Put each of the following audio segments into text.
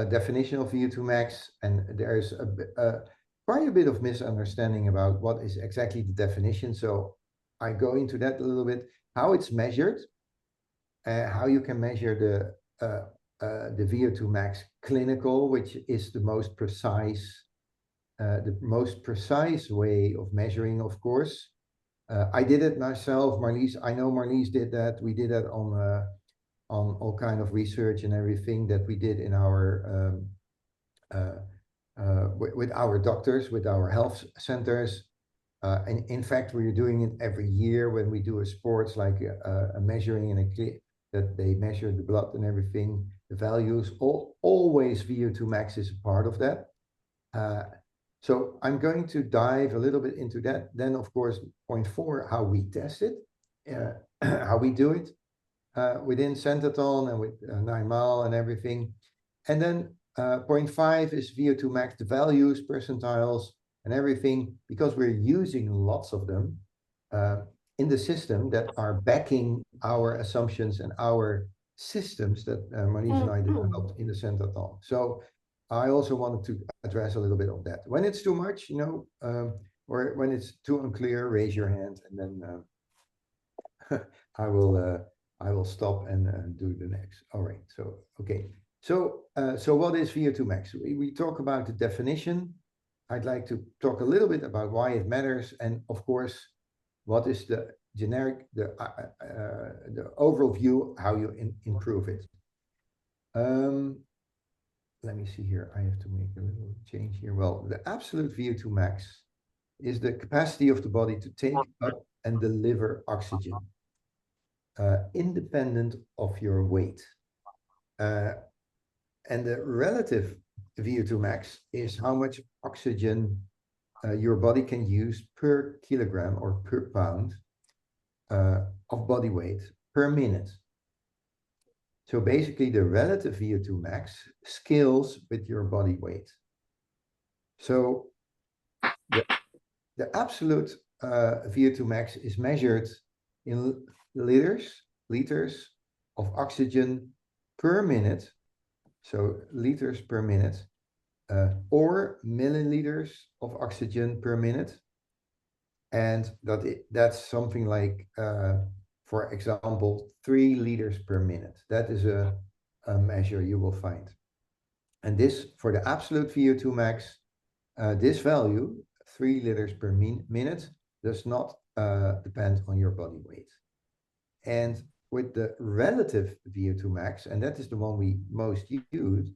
definition of VO2 max, and there's quite a bit of misunderstanding about what is exactly the definition. So I go into that a little bit, how it's measured, how you can measure the VO2 max clinical, which is the most precise way of measuring, of course. I did it myself, Marlies. I know Marlies did that. We did that on all kind of research and everything that we did in our with our doctors, with our health centers. And in fact, we're doing it every year when we do a sports, like a measuring and that they measure the blood and everything, the values. Always VO2 max is a part of that. So I'm going to dive a little bit into that. Then, of course, point 4, how we test it, how we do it within Centerton and with 9 Mile and everything. And then point 5 is VO2 max, the values, percentiles, and everything, because we're using lots of them in the system that are backing our assumptions and our systems that Marlies and I developed in the Centerton. So I also wanted to address a little bit of that. When it's too much, or when it's too unclear, raise your hand, and then I will stop and do the next. All right. So okay. So what is VO2 max? We talk about the definition. I'd like to talk a little bit about why it matters, and of course, what is the generic, the overall view, how you improve it. Let me see here. I have to make a little change here. Well, the absolute VO2 max is the capacity of the body to take up and deliver oxygen, independent of your weight. And the relative VO2 max is how much oxygen your body can use per kilogram or per pound of body weight per minute. So basically, the relative VO2 max scales with your body weight. So the absolute VO2 max is measured in liters of oxygen per minute. So liters per minute, or milliliters of oxygen per minute. And that's something like, for example, 3 liters per minute. That is a measure you will find. And this, for the absolute VO2 max, this value, 3 liters per minute, does not depend on your body weight. And with the relative VO2 max, and that is the one we most use,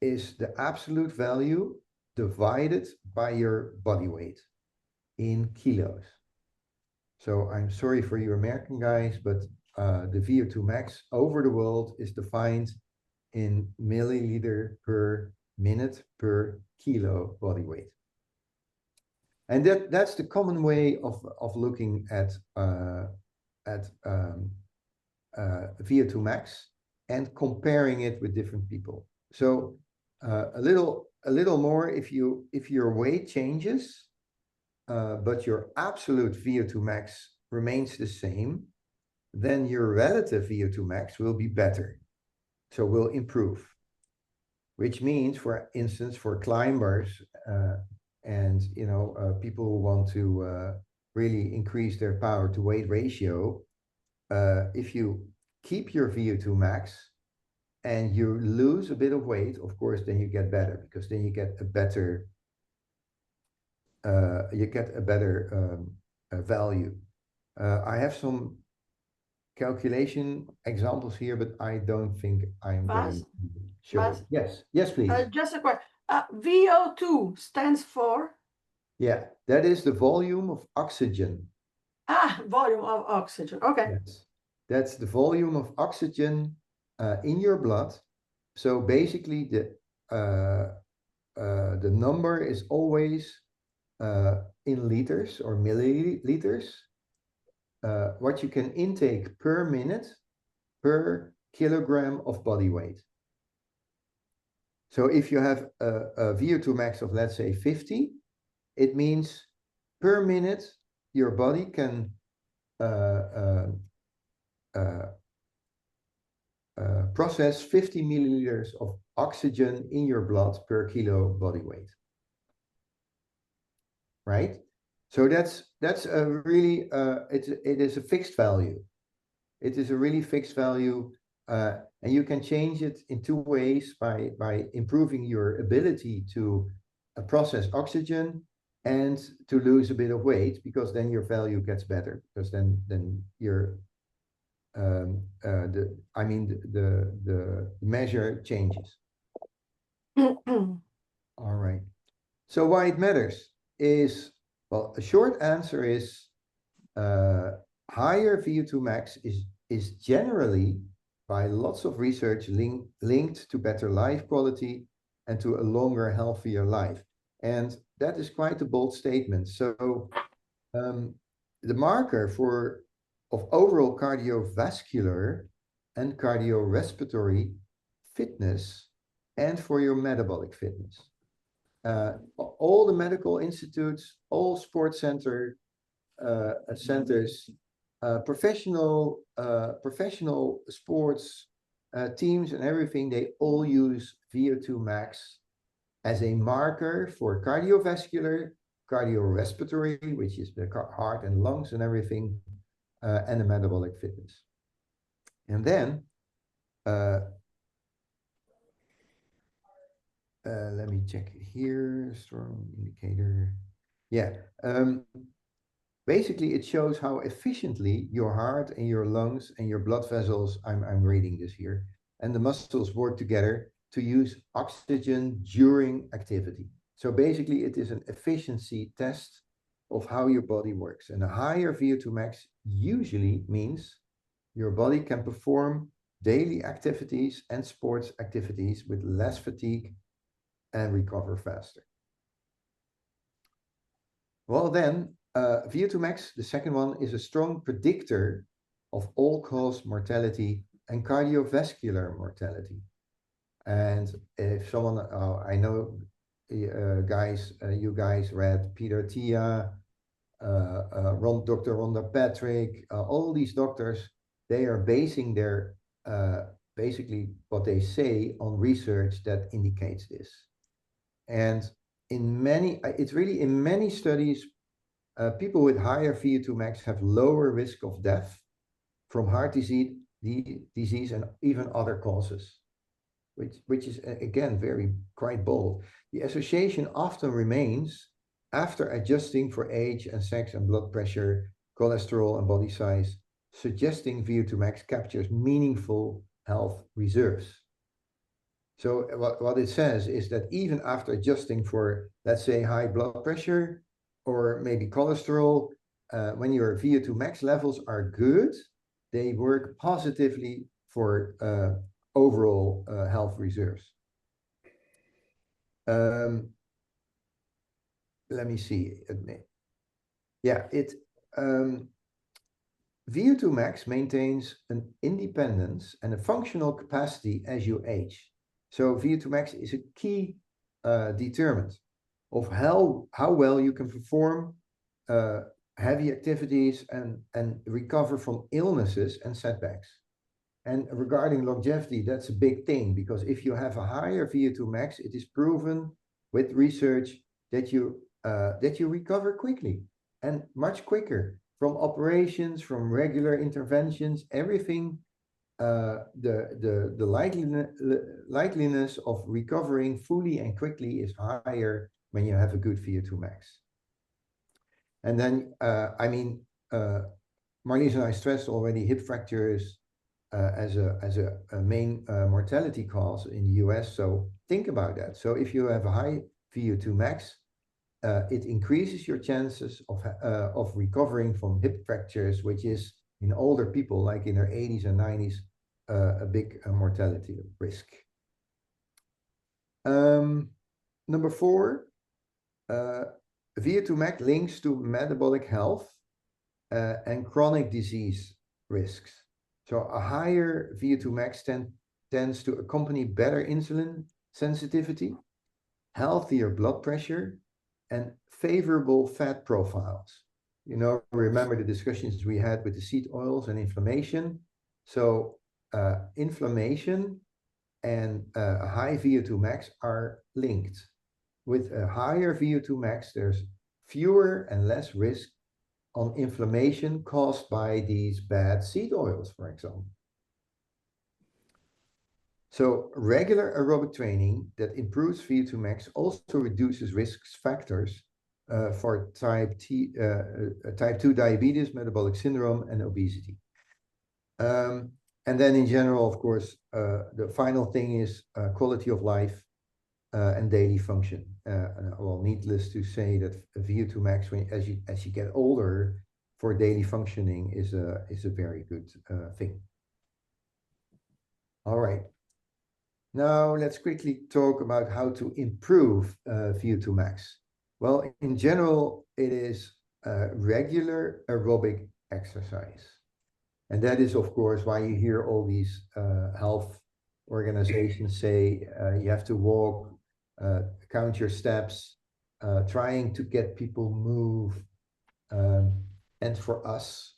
is the absolute value divided by your body weight in kilos. So I'm sorry for you American guys, but the VO2 max over the world is defined in milliliter per minute per kilo body weight. And that's the common way of looking at VO2 max and comparing it with different people. So a little more, if your weight changes, but your absolute VO2 max remains the same, then your relative VO2 max will be better. So will improve, which means, for instance, for climbers and people who want to really increase their power to weight ratio, if you keep your VO2 max and you lose a bit of weight, of course, then you get better, because then you get a better value. I have some calculation examples here, but I don't think I'm going to show it. Yes, please. Just a question. VO2 stands for? Yeah, that is the volume of oxygen. Volume of oxygen. Okay. Yes, that's the volume of oxygen in your blood. So basically, the number is always in liters or milliliters. What you can intake per minute per kilogram of body weight. So if you have a VO2 max of, let's say, 50, it means per minute your body can process 50 milliliters of oxygen in your blood per kilo body weight. Right? So that's a really, it is a fixed value. It is a really fixed value, and you can change it in two ways by improving your ability to process oxygen and to lose a bit of weight, because then your value gets better, because then your the measure changes. All right. So why it matters is, well, a short answer is higher VO2 max is generally, by lots of research, linked to better life quality and to a longer, healthier life. And that is quite a bold statement. So the marker of overall cardiovascular and cardiorespiratory fitness, and for your metabolic fitness. All the medical institutes, all sports centers, professional sports teams and everything, they all use VO2 max as a marker for cardiovascular, cardiorespiratory, which is the heart and lungs and everything, and the metabolic fitness. And then, let me check it here, strong indicator. Yeah, basically it shows how efficiently your heart and your lungs and your blood vessels, I'm reading this here, and the muscles work together to use oxygen during activity. So basically it is an efficiency test of how your body works. And a higher VO2 max usually means your body can perform daily activities and sports activities with less fatigue and recover faster. Well then, VO2 max, the second one, is a strong predictor of all-cause mortality and cardiovascular mortality. And if someone, I know you guys read Peter Tia, Dr. Rhonda Patrick, all these doctors, they are basing their, basically what they say on research that indicates this. And it's really in many studies, people with higher VO2 max have lower risk of death from heart disease and even other causes, which is again quite bold. The association often remains after adjusting for age and sex and blood pressure, cholesterol and body size, suggesting VO2 max captures meaningful health reserves. So what it says is that even after adjusting for, let's say, high blood pressure or maybe cholesterol, when your VO2 max levels are good, they work positively for overall health reserves. Let me see. Yeah, VO2 max maintains an independence and a functional capacity as you age. So VO2 max is a key determinant of how well you can perform heavy activities and recover from illnesses and setbacks. And regarding longevity, that's a big thing, because if you have a higher VO2 max, it is proven with research that you recover quickly and much quicker from operations, from regular interventions, everything. The likeliness of recovering fully and quickly is higher when you have a good VO2 max. And then, Marlies and I stressed already hip fractures as a main mortality cause in the US. So think about that. So if you have a high VO2 max, it increases your chances of recovering from hip fractures, which is in older people, like in their 80s and 90s, a big mortality risk. Number 4, VO2 max links to metabolic health and chronic disease risks. So a higher VO2 max tends to accompany better insulin sensitivity, healthier blood pressure, and favorable fat profiles. You know, remember the discussions we had with the seed oils and inflammation. So inflammation and a high VO2 max are linked. With a higher VO2 max, there's fewer and less risk on inflammation caused by these bad seed oils, for example. So regular aerobic training that improves VO2 max also reduces risk factors for type 2 diabetes, metabolic syndrome, and obesity. And then in general, of course, the final thing is quality of life and daily function. Well, needless to say that VO2 max, as you get older, for daily functioning is a very good thing. All right. Now let's quickly talk about how to improve VO2 max. Well, in general, it is regular aerobic exercise. And that is, of course, why you hear all these health organizations say you have to walk, count your steps, trying to get people move. And for us,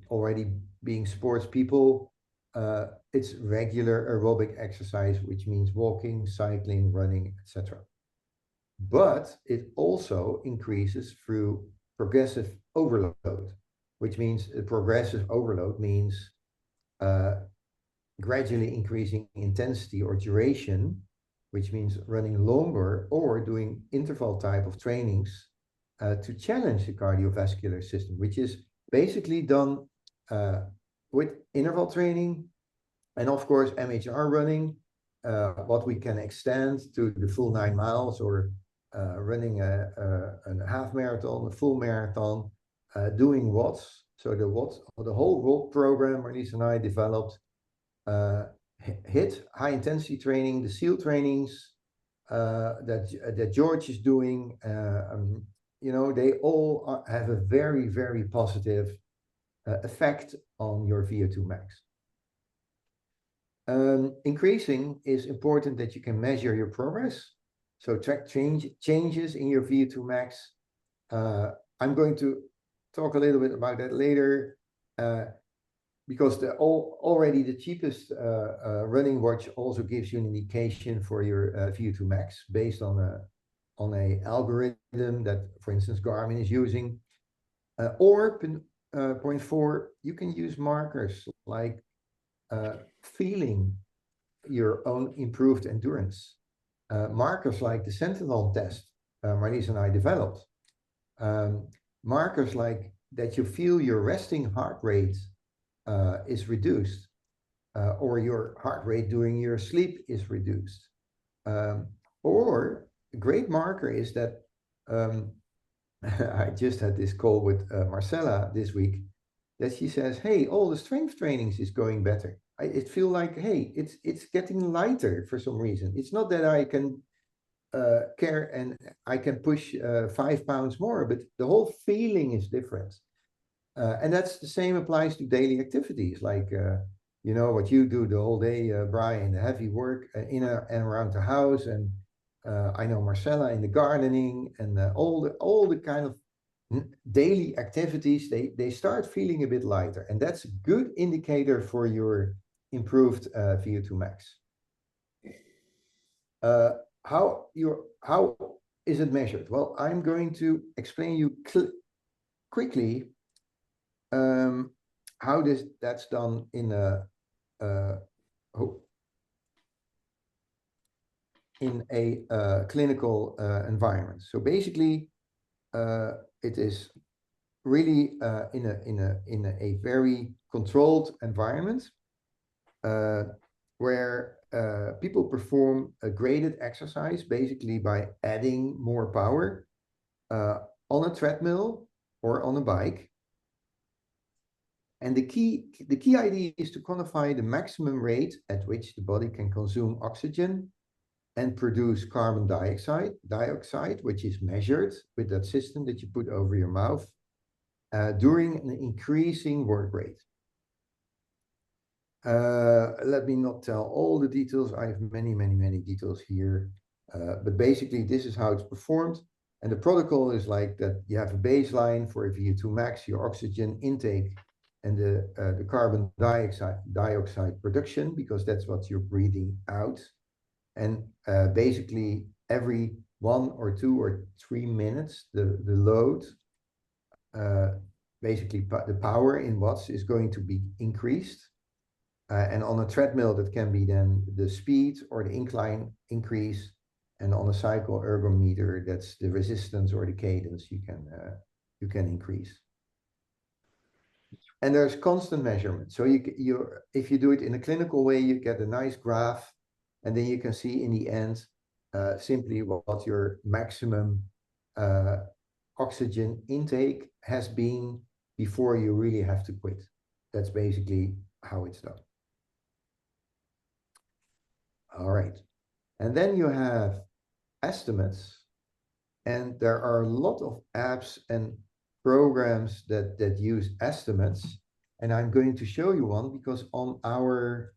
already being sports people, it's regular aerobic exercise, which means walking, cycling, running, etc. But it also increases through progressive overload, which means progressive overload means gradually increasing intensity or duration, which means running longer or doing interval type of trainings to challenge the cardiovascular system, which is basically done with interval training and, of course, MHR running, what we can extend to the full 9 miles or running a half marathon, a full marathon, doing watts. So the whole WOT program Marlies and I developed hit high intensity training, the SEAL trainings that George is doing. They all have a very, very positive effect on your VO2 max. Increasing is important that you can measure your progress. So track changes in your VO2 max. I'm going to talk a little bit about that later because already the cheapest running watch also gives you an indication for your VO2 max based on a algorithm that, for instance, Garmin is using. Point 4, you can use markers like feeling your own improved endurance. Markers like the Sentinel test Marlies and I developed. Markers like that you feel your resting heart rate is reduced, or your heart rate during your sleep is reduced. Or a great marker is that I just had this call with Marcella this week, that she says, hey, all the strength trainings is going better. It feel like, hey, it's getting lighter for some reason. It's not that I can care and I can push 5 pounds more, but the whole feeling is different. And that's the same applies to daily activities, like what you do the whole day, Brian, the heavy work in and around the house, and I know Marcella in the gardening and all the kind of daily activities, they start feeling a bit lighter, and that's a good indicator for your improved VO2 max. How is it measured? Well, I'm going to explain you quickly how that's done in a clinical environment. So basically, it is really in a very controlled environment where people perform a graded exercise, basically by adding more power on a treadmill or on a bike. And the key idea is to quantify the maximum rate at which the body can consume oxygen and produce carbon dioxide, which is measured with that system that you put over your mouth during an increasing work rate. Let me not tell all the details. I have many details here. But basically, this is how it's performed. And the protocol is like that you have a baseline for a VO2 max, your oxygen intake and the carbon dioxide production, because that's what you're breathing out. And basically every 1 or 2 or 3 minutes, the load, basically the power in watts is going to be increased. And on a treadmill, that can be then the speed or the incline increase. And on a cycle ergometer, that's the resistance or the cadence you can increase. And there's constant measurement. So if you do it in a clinical way, you get a nice graph, and then you can see in the end simply what your maximum oxygen intake has been before you really have to quit. That's basically how it's done. All right. And then you have estimates, and there are a lot of apps and programs that use estimates. And I'm going to show you one, because on our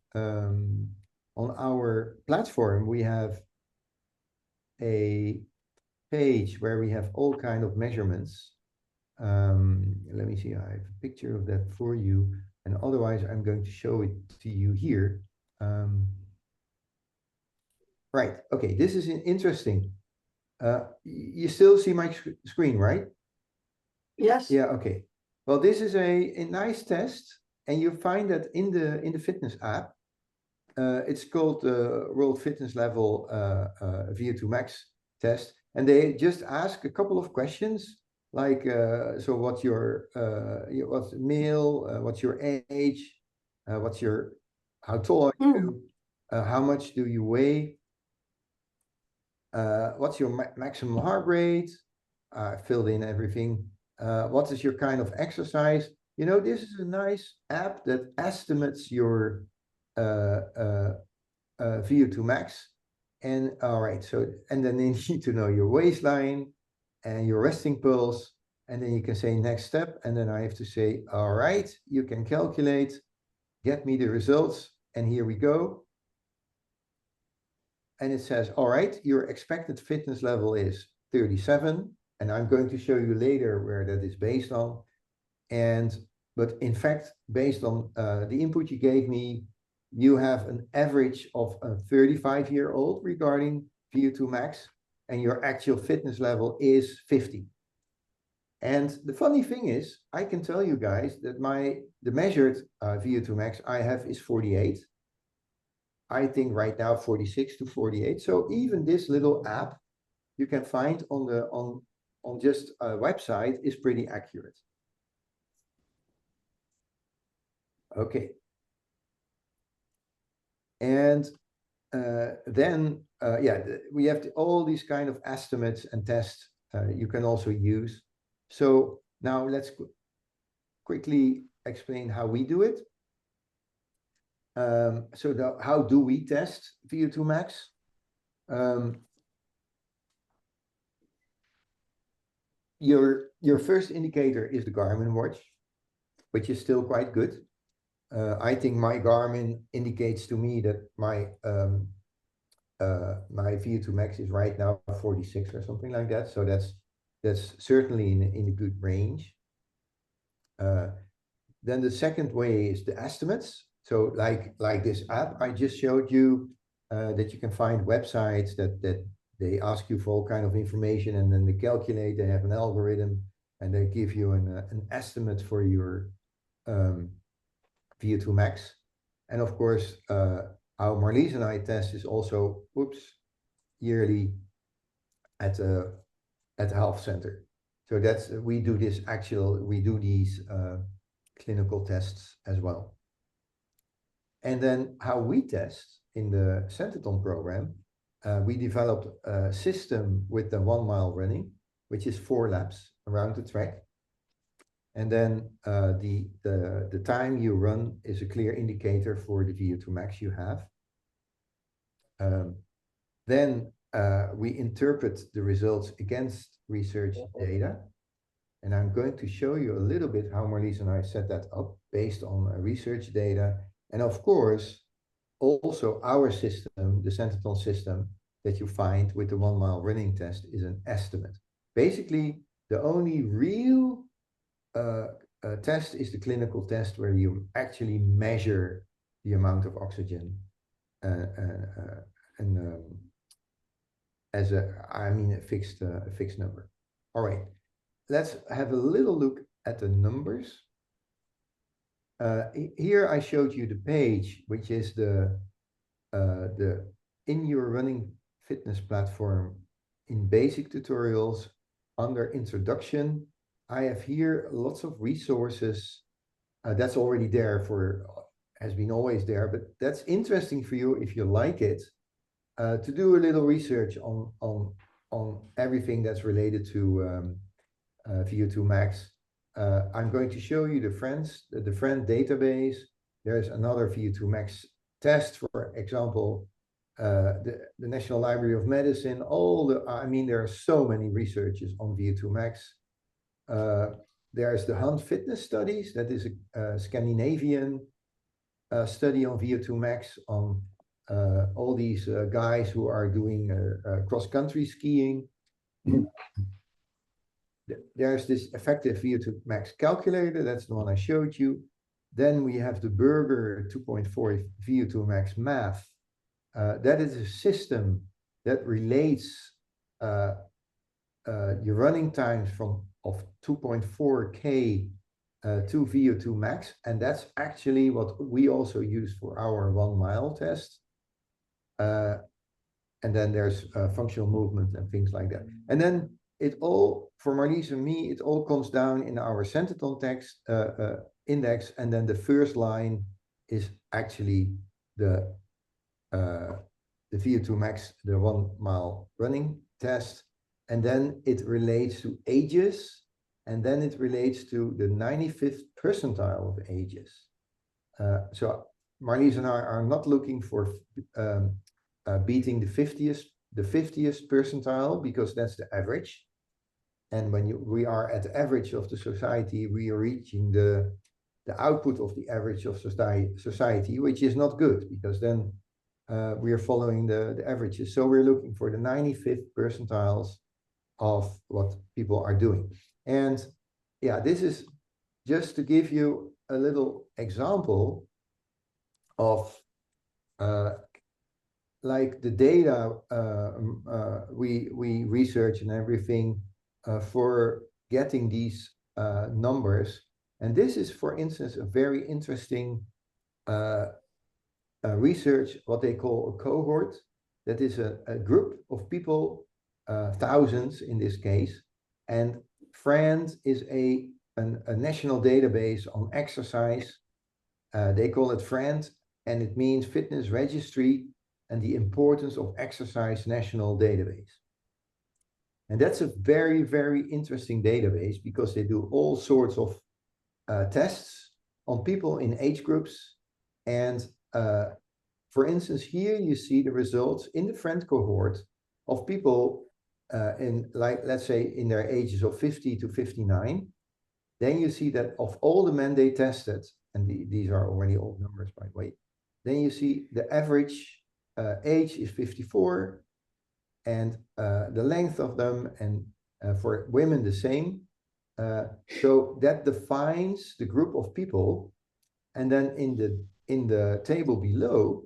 platform, we have a page where we have all kind of measurements. Let me see, I have a picture of that for you. And otherwise, I'm going to show it to you here. Right, okay, this is interesting. You still see my screen, right? Yes. Yeah, okay. Well, this is a nice test, and you find that in the fitness app. It's called the World Fitness Level VO2 Max test, and they just ask a couple of questions like, so what's what's male, what's your age, how tall are you, how much do you weigh, what's your maximum heart rate, filled in everything, what is your kind of exercise. You know, this is a nice app that estimates your VO2 max. And all right, so, and then you need to know your waistline and your resting pulse, and then you can say next step, and then I have to say, all right, you can calculate, get me the results, and here we go. And it says, all right, your expected fitness level is 37, and I'm going to show you later where that is based on. But in fact, based on the input you gave me, you have an average of a 35-year-old regarding VO2 max, and your actual fitness level is 50. And the funny thing is, I can tell you guys that the measured VO2 max I have is 48. I think right now 46 to 48. So even this little app you can find on just a website is pretty accurate. Okay. And then, we have all these kind of estimates and tests you can also use. So now let's quickly explain how we do it. How do we test VO2 max? Your first indicator is the Garmin watch, which is still quite good. I think my Garmin indicates to me that my VO2 max is right now 46 or something like that. So that's certainly in a good range. Then the second way is the estimates. So like this app I just showed you, that you can find websites that they ask you for all kind of information, and then they calculate, they have an algorithm, and they give you an estimate for your VO2 max. And of course, how Marlies and I test is also, yearly at the health center. So we do these clinical tests as well. And then how we test in the Centeton program, we developed a system with the 1 mile running, which is 4 laps around the track. And then the time you run is a clear indicator for the VO2 max you have. Then we interpret the results against research data. And I'm going to show you a little bit how Marlies and I set that up based on research data. And of course, also our system, the Centeton system that you find with the 1 mile running test, is an estimate. Basically, the only real test is the clinical test where you actually measure the amount of oxygen and as a fixed number. All right, let's have a little look at the numbers. Here I showed you the page, which is the in your running fitness platform in basic tutorials under introduction. I have here lots of resources that's already there has been always there, but that's interesting for you if you like it to do a little research on everything that's related to VO2 max. I'm going to show you the friend database. There's another VO2 max test, for example, the National Library of Medicine. There are so many researches on VO2 max. There's the Hunt Fitness Studies, that is a Scandinavian study on VO2 max on all these guys who are doing cross-country skiing. There's this effective VO2 max calculator, that's the one I showed you. Then we have the Berger 2.4 VO2 max math. That is a system that relates your running times of 2.4K to VO2 max, and that's actually what we also use for our 1 mile test. And then there's functional movement and things like that. And then it all, for Marlies and me, it all comes down in our Centeton text index, and then the first line is actually the VO2 max, the 1 mile running test, and then it relates to ages, and then it relates to the 95th percentile of ages. So Marlies and I are not looking for beating the 50th percentile, because that's the average. And when we are at the average of the society, we are reaching the output of the average of society, which is not good, because then we are following the averages. So we're looking for the 95th percentiles of what people are doing. And yeah, this is just to give you a little example of like the data we research and everything for getting these numbers. And this is, for instance, a very interesting research, what they call a cohort. That is a group of people, thousands in this case. And FRAND is a national database on exercise. They call it FRAND, and it means Fitness Registry and the Importance of Exercise National Database. And that's a very, very interesting database, because they do all sorts of tests on people in age groups. And for instance, here you see the results in the FRAND cohort of people in, like, let's say, in their ages of 50 to 59. Then you see that of all the men they tested, and these are already old numbers, by the way, then you see the average age is 54, and the length of them, and for women the same. So that defines the group of people. And then in the table below,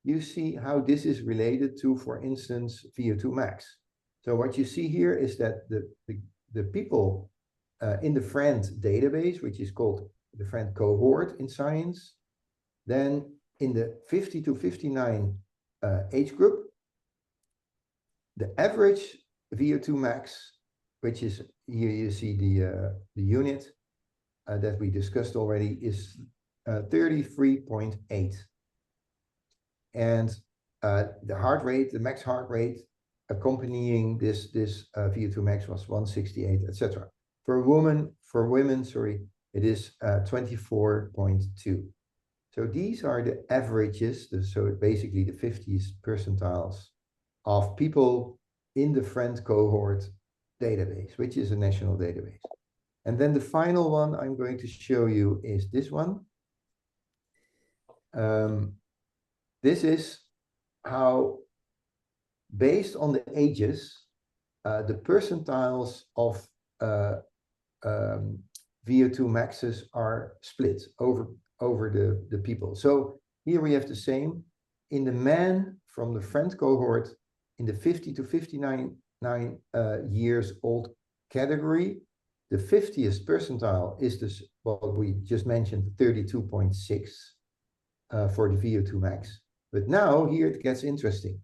you see how this is related to, for instance, VO2 max. So what you see here is that the people in the FRAND database, which is called the FRAND cohort in science, then in the 50 to 59 age group, the average VO2 max, which is here you see the unit that we discussed already, is 33.8. And the heart rate, the max heart rate accompanying this VO2 max was 168, etc. For women, sorry, it is 24.2. So these are the averages, so basically the 50th percentiles of people in the FRAND cohort database, which is a national database. And then the final one I'm going to show you is this one. This is how, based on the ages, the percentiles of VO2 maxes are split over the people. So here we have the same. In the men from the friend cohort, in the 50 to 59 years old category, the 50th percentile is this, what we just mentioned, 32.6 for the VO2 max. But now here it gets interesting,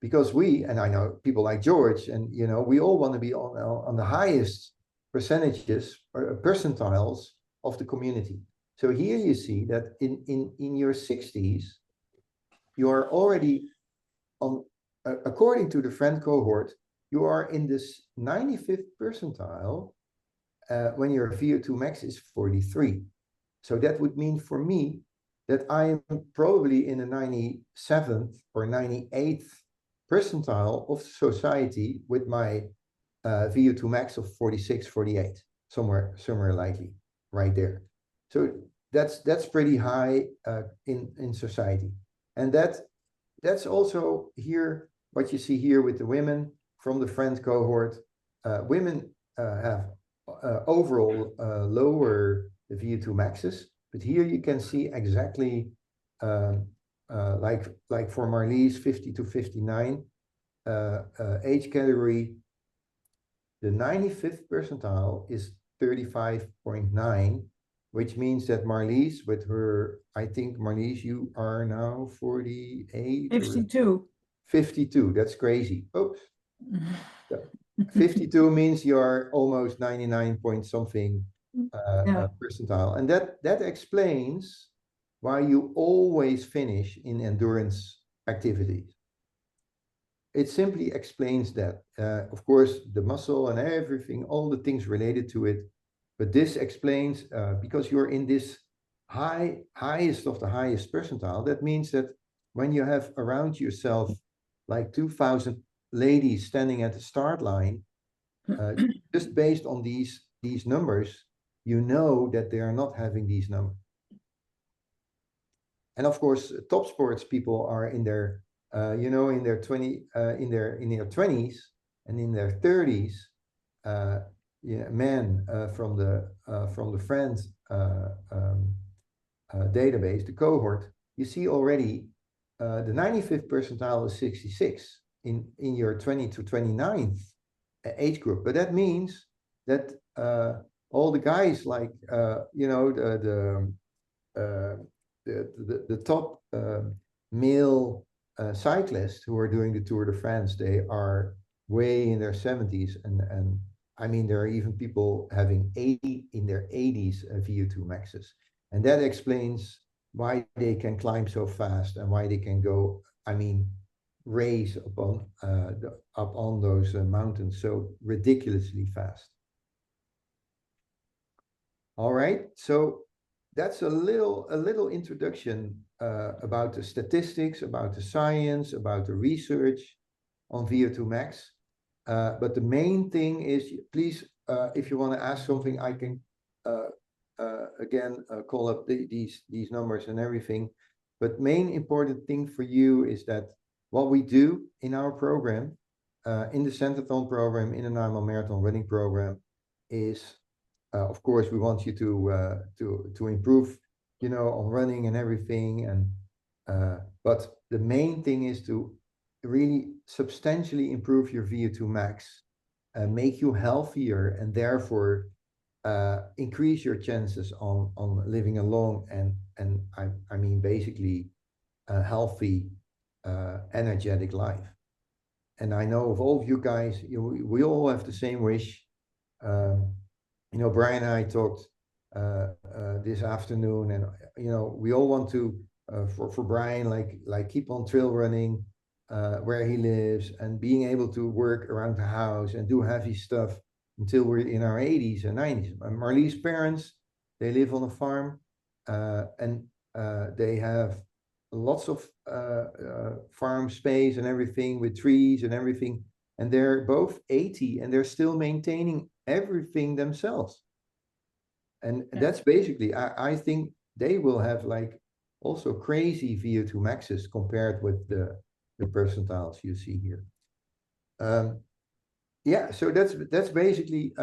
because we, and I know people like George, and you know, we all want to be on the highest percentages or percentiles of the community. So here you see that in your 60s, you are already on, according to the friend cohort, you are in this 95th percentile when your VO2 max is 43. So that would mean for me that I am probably in the 97th or 98th percentile of society with my VO2 max of 46, 48, somewhere likely right there. So that's pretty high in society. And that's also here, what you see here with the women from the friend cohort. Women have overall lower VO2 maxes, but here you can see exactly like for Marlies 50 to 59 age category, the 95th percentile is 35.9, which means that Marlies with her, I think Marlies, you are now 48 52. 52, that's crazy. Oops. 52 means you're almost 99 point something percentile. And that explains why you always finish in endurance activities. It simply explains that. Of course, the muscle and everything, all the things related to it. But this explains, because you're in this highest of the highest percentile, that means that when you have around yourself like 2,000 ladies standing at the start line, just based on these numbers, you know that they are not having these numbers. And of course, top sports people are in their, in their 20s and in their 30s. Men from the friends database, the cohort, you see already the 95th percentile is 66 in your 20 to 29th age group. But that means that all the guys like the top male cyclists who are doing the Tour de France, they are way in their 70s, and I mean there are even people having 80 in their 80s VO2 maxes, and that explains why they can climb so fast and why they can go, race up on those mountains so ridiculously fast. All right, so that's a little introduction about the statistics, about the science, about the research on VO2 max. But the main thing is, please, if you want to ask something, I can again call up these numbers and everything. But main important thing for you is that what we do in our program, in the Centrathon program, in an Ironman marathon running program, is of course we want you to improve, on running and everything. And but the main thing is to really substantially improve your VO2 max, make you healthier, and therefore increase your chances on living a long and I mean basically a healthy, energetic life. And I know of all of you guys, we all have the same wish. Brian and I talked this afternoon, and we all want to for Brian like keep on trail running where he lives, and being able to work around the house and do heavy stuff until we're in our 80s and 90s. Marlies' parents, they live on a farm, and they have lots of farm space and everything with trees and everything. And they're both 80 and they're still maintaining everything themselves. And that's basically, I think they will have like also crazy VO2 maxes compared with the percentiles you see here. So that's basically